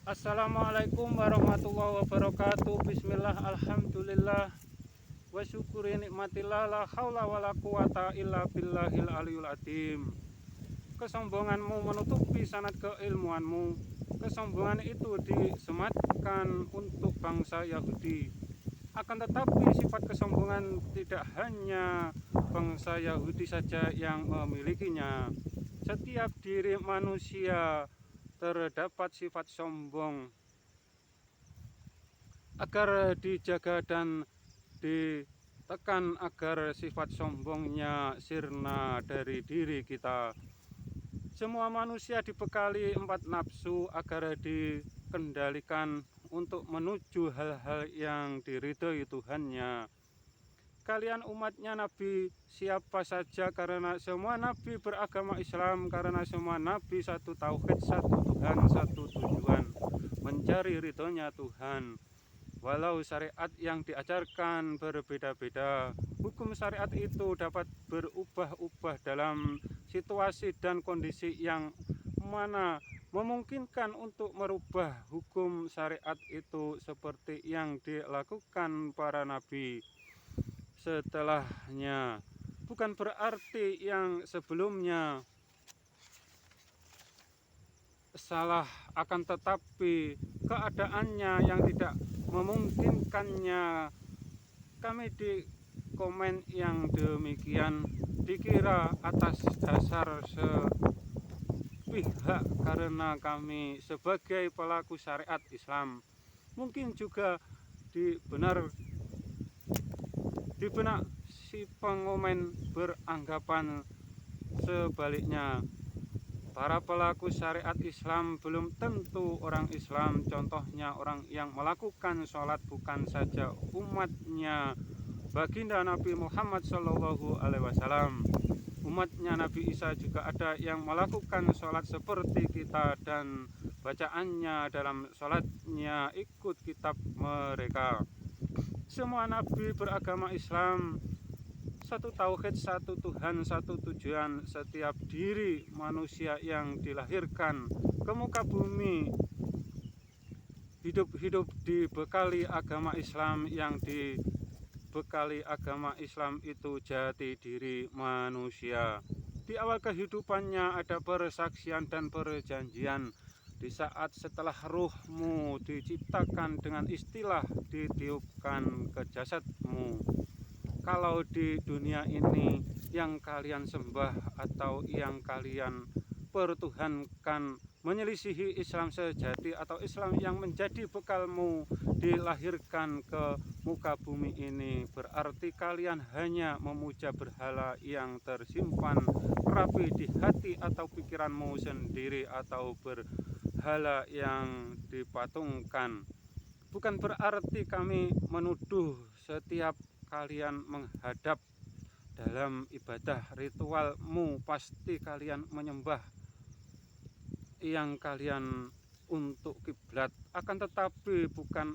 Assalamualaikum warahmatullahi wabarakatuh. Bismillah, alhamdulillah, wa syukuri nikmatillah, la haula wa la quwata illa billahil aliyul adim. Kesombonganmu menutupi sanad keilmuanmu. Kesombongan itu disematkan untuk bangsa Yahudi. Akan tetapi sifat kesombongan tidak hanya bangsa Yahudi saja yang memilikinya. Setiap diri manusia terdapat sifat sombong. Agar dijaga dan ditekan agar sifat sombongnya sirna dari diri kita. Semua manusia dibekali 4 nafsu agar dikendalikan untuk menuju hal-hal yang diridhoi Tuhannya. Kalian umatnya Nabi siapa saja, karena semua Nabi beragama Islam, karena semua Nabi satu tauhid, satu Tuhan, satu tujuan, mencari ridhonya Tuhan. Walau syariat yang diajarkan berbeda-beda, hukum syariat itu dapat berubah-ubah dalam situasi dan kondisi yang mana memungkinkan untuk merubah hukum syariat itu seperti yang dilakukan para nabi setelahnya. Bukan berarti yang sebelumnya salah, akan tetapi keadaannya yang tidak memungkinkannya. Kami di komen yang demikian dikira atas dasar sepihak karena kami sebagai pelaku syariat Islam. Mungkin juga di benak si pengomen beranggapan sebaliknya. Para pelaku syariat Islam belum tentu orang Islam. Contohnya orang yang melakukan sholat bukan saja umatnya baginda Nabi Muhammad SAW. Umatnya Nabi Isa juga ada yang melakukan sholat seperti kita, dan bacaannya dalam sholatnya ikut kitab mereka. Semua Nabi beragama Islam, satu tauhid, satu Tuhan, satu tujuan. Setiap diri manusia yang dilahirkan ke muka bumi hidup dibekali agama Islam. Yang dibekali agama Islam itu jati diri manusia. Di awal kehidupannya ada persaksian dan perjanjian. Di saat setelah ruhmu diciptakan, dengan istilah ditiupkan ke jasadmu. Kalau di dunia ini yang kalian sembah atau yang kalian pertuhankan menyelisihi Islam sejati atau Islam yang menjadi bekalmu dilahirkan ke muka bumi ini, berarti kalian hanya memuja berhala yang tersimpan rapi di hati atau pikiranmu sendiri, atau berhala yang dipatungkan. Bukan berarti kami menuduh setiap kalian menghadap dalam ibadah ritualmu pasti kalian menyembah yang kalian untuk kiblat. Akan tetapi bukan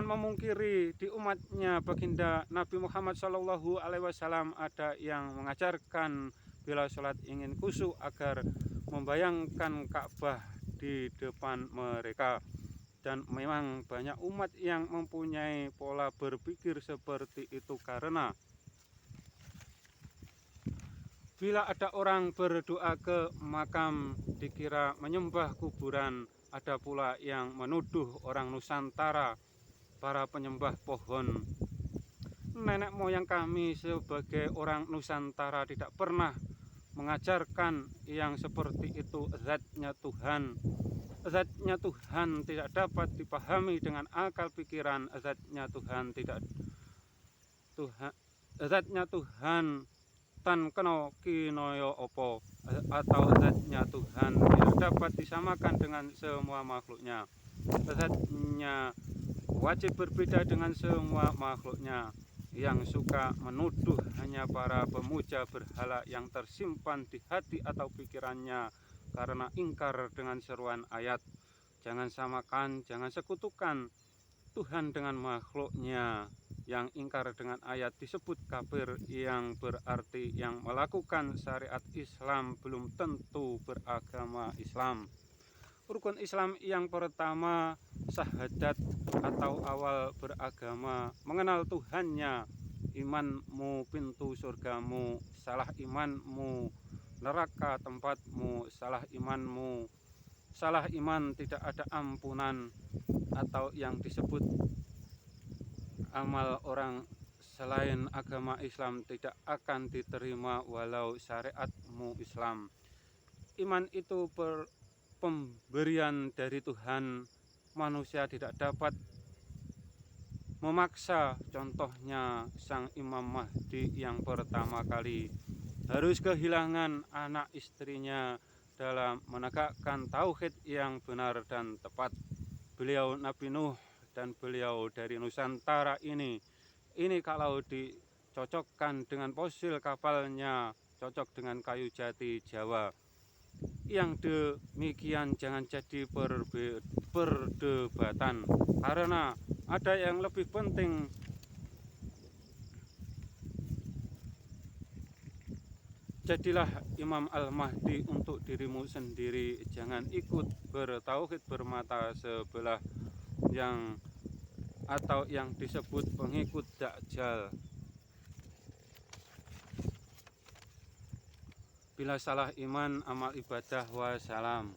memungkiri di umatnya baginda Nabi Muhammad SAW ada yang mengajarkan bila sholat ingin khusyuk agar membayangkan Ka'bah di depan mereka. Dan memang banyak umat yang mempunyai pola berpikir seperti itu, karena bila ada orang berdoa ke makam dikira menyembah kuburan. Ada pula yang menuduh orang Nusantara para penyembah pohon. Nenek moyang kami sebagai orang Nusantara tidak pernah mengajarkan yang seperti itu. Zatnya Tuhan tidak dapat dipahami dengan akal pikiran. Zatnya Tuhan tan kena kinoyo opo, atau zatnya Tuhan tidak dapat disamakan dengan semua makhluknya. Zatnya wajib berbeda dengan semua makhluknya. Yang suka menuduh hanya para pemuja berhala yang tersimpan di hati atau pikirannya karena ingkar dengan seruan ayat. Jangan samakan, jangan sekutukan Tuhan dengan makhluknya. yang ingkar dengan ayat disebut kafir, yang berarti yang melakukan syariat Islam belum tentu beragama Islam. Rukun Islam yang pertama, syahadat atau awal beragama, mengenal Tuhannya. Imanmu pintu surgamu, salah imanmu neraka tempatmu, salah iman tidak ada ampunan, atau yang disebut amal orang selain agama Islam tidak akan diterima walau syariatmu Islam. Iman itu pemberian dari Tuhan, manusia tidak dapat memaksa. Contohnya sang Imam Mahdi yang pertama kali harus kehilangan anak istrinya dalam menegakkan tauhid yang benar dan tepat. Beliau Nabi Nuh dan beliau dari Nusantara ini kalau dicocokkan dengan fosil kapalnya cocok dengan kayu jati Jawa. Yang demikian jangan jadi perdebatan, karena ada yang lebih penting. Jadilah Imam Al-Mahdi untuk dirimu sendiri, jangan ikut bertauhid bermata sebelah atau yang disebut pengikut Dajjal. Bila salah iman, amal ibadah, wassalam.